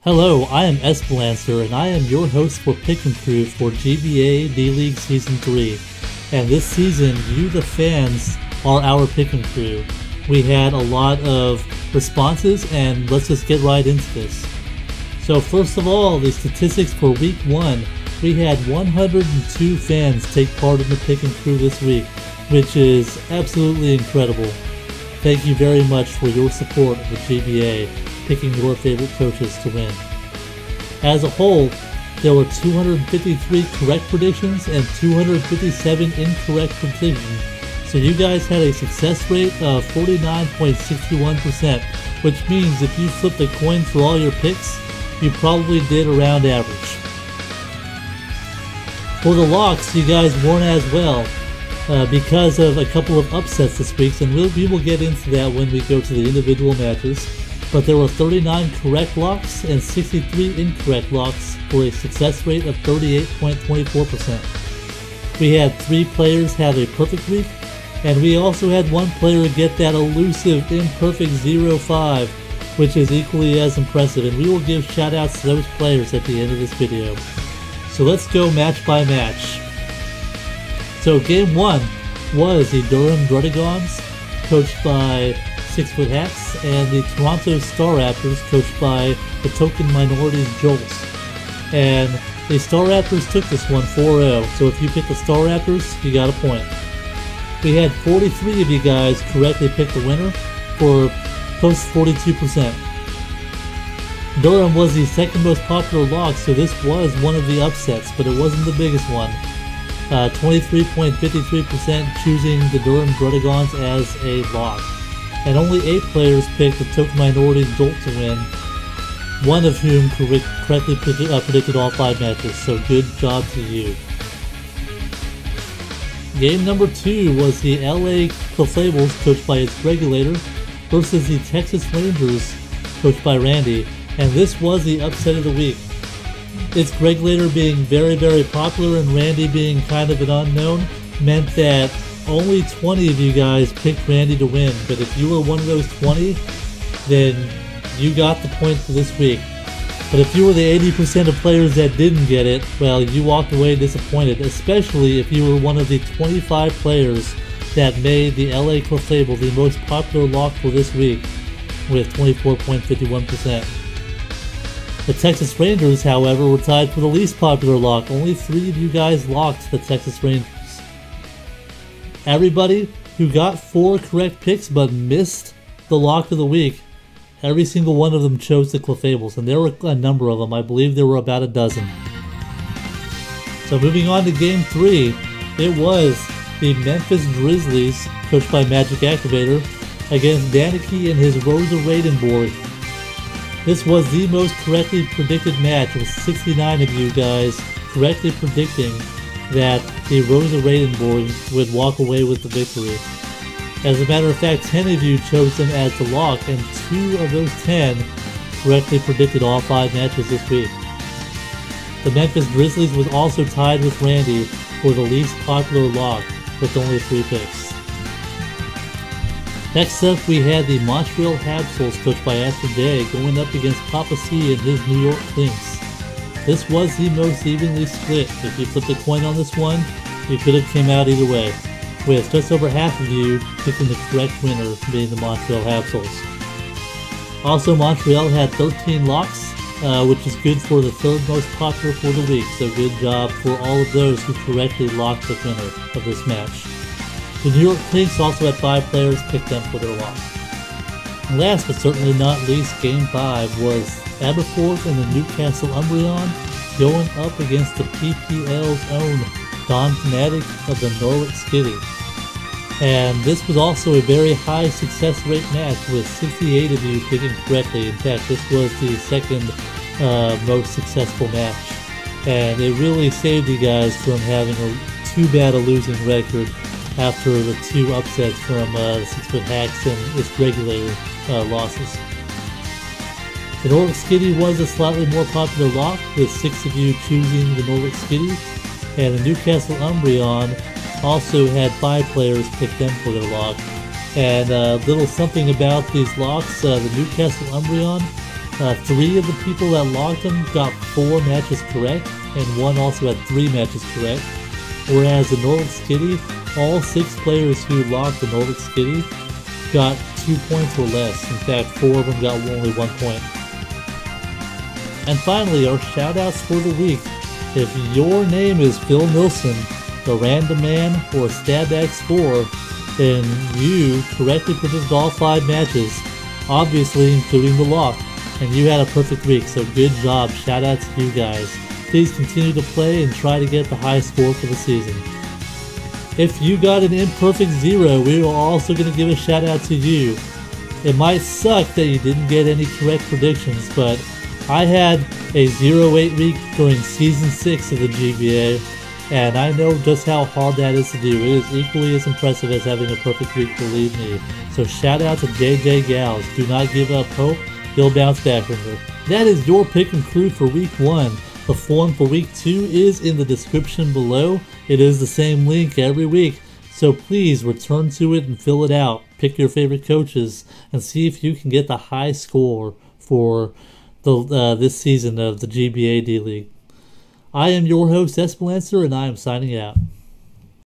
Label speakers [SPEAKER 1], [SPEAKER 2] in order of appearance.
[SPEAKER 1] Hello, I am Esperancer, and I am your host for Pick and Crew for GBA D-League Season 3. And this season, you the fans are our Pick and Crew. We had a lot of responses, and let's just get right into this. So first of all, the statistics for Week 1. We had 102 fans take part in the Pick and Crew this week, which is absolutely incredible. Thank you very much for your support with GBA, picking your favorite coaches to win. As a whole, there were 253 correct predictions and 257 incorrect predictions, so you guys had a success rate of 49.61%, which means if you flipped a coin for all your picks, you probably did around average. For the locks, you guys weren't as well because of a couple of upsets this week, and we will get into that when we go to the individual matches. But there were 39 correct locks and 63 incorrect locks for a success rate of 38.24%. We had 3 players have a perfect week, and we also had 1 player get that elusive imperfect 0-5, which is equally as impressive, and we will give shoutouts to those players at the end of this video. So let's go match by match. So game 1 was the Durham Druddigons, coached by 6-Foot Hacks, and the Toronto Star Raptors, coached by the Token Minorities Jolts. And the Star Raptors took this one 4-0, so if you picked the Star Raptors, you got a point. We had 43 of you guys correctly pick the winner for close to 42%. Durham was the second most popular lock, so this was one of the upsets, but it wasn't the biggest one. 23.53% choosing the Durham Druddigons as a lock. And only 8 players picked the Token Minorities Jolt to win, one of whom correctly predicted all 5 matches, so good job to you. Game number 2 was the LA Clefable, coached by its regulator, versus the Texas Rangers, coached by Randy, and this was the upset of the week. Its regulator being very, very popular and Randy being kind of an unknown meant that only 20 of you guys picked Randy to win, but if you were one of those 20, then you got the point for this week. But if you were the 80% of players that didn't get it, well, you walked away disappointed, especially if you were one of the 25 players that made the LA Clefable the most popular lock for this week, with 24.51%. The Texas Rangers, however, were tied for the least popular lock. Only 3 of you guys locked the Texas Rangers. Everybody who got 4 correct picks but missed the lock of the week, every single one of them chose the Clefables, and there were a number of them. I believe there were about a dozen. So moving on to Game 3, it was the Memphis Grizzlies, coached by Magic Activator, against Danicki and his Rosa Radenborg. This was the most correctly predicted match, with 69 of you guys correctly predicting that the Rosa Radenborg would walk away with the victory. As a matter of fact, 10 of you chose them as the lock, and 2 of those 10 correctly predicted all 5 matches this week. The Memphis Grizzlies was also tied with Randy for the least popular lock, with only 3 picks. Next up, we had the Montreal Habsels, coached by Astro Day, going up against Papa C and his New York Lynx. This was the most evenly split. If you flipped a coin on this one, you could have came out either way, with just over half of you picking the correct winner, being the Montreal Habsels. Also, Montreal had 13 locks, which is good for the 3rd most popular for the week, so good job for all of those who correctly locked the winner of this match. The New York Lynx also had 5 players pick them for their lock. And last but certainly not least, Game 5 was Aberforth and the Newcastle Umbreon going up against the PPL's own Don Fanatic of the Norwich Skitty. And this was also a very high success rate match, with 68 of you picking correctly. In fact, this was the 2nd most successful match. And it really saved you guys from having too bad a losing record after the 2 upsets from the 6-Foot Hacks and its regulator losses. The Norwich Skitty was a slightly more popular lock, with 6 of you choosing the Norwich Skitty, and the Newcastle Umbreon also had 5 players pick them for their lock. And a little something about these locks, the Newcastle Umbreon 3 of the people that logged them got 4 matches correct, and 1 also had 3 matches correct. Whereas in Nordic Skitty, all 6 players who logged the Nordic Skitty got 2 points or less. In fact, 4 of them got only 1 point. And finally, our shoutouts for the week. If your name is Phil Nilsson, the Random Man, or Stabx4, then you correctly predicted all 5 matches, obviously including the lock, and you had a perfect week, so good job. Shoutouts to you guys. Please continue to play and try to get the high score for the season. If you got an imperfect 0, we are also going to give a shout out to you. It might suck that you didn't get any correct predictions, but I had a 0-8 week during Season 6 of the GBA, and I know just how hard that is to do. It is equally as impressive as having a perfect week, believe me. So shout out to JJ Gals. Do not give up hope. You'll bounce back from it. That is your pick and crew for Week 1. The form for Week 2 is in the description below. It is the same link every week, so please return to it and fill it out. Pick your favorite coaches and see if you can get the high score for this season of the GBA D-League. I am your host, Esperancer, and I am signing out.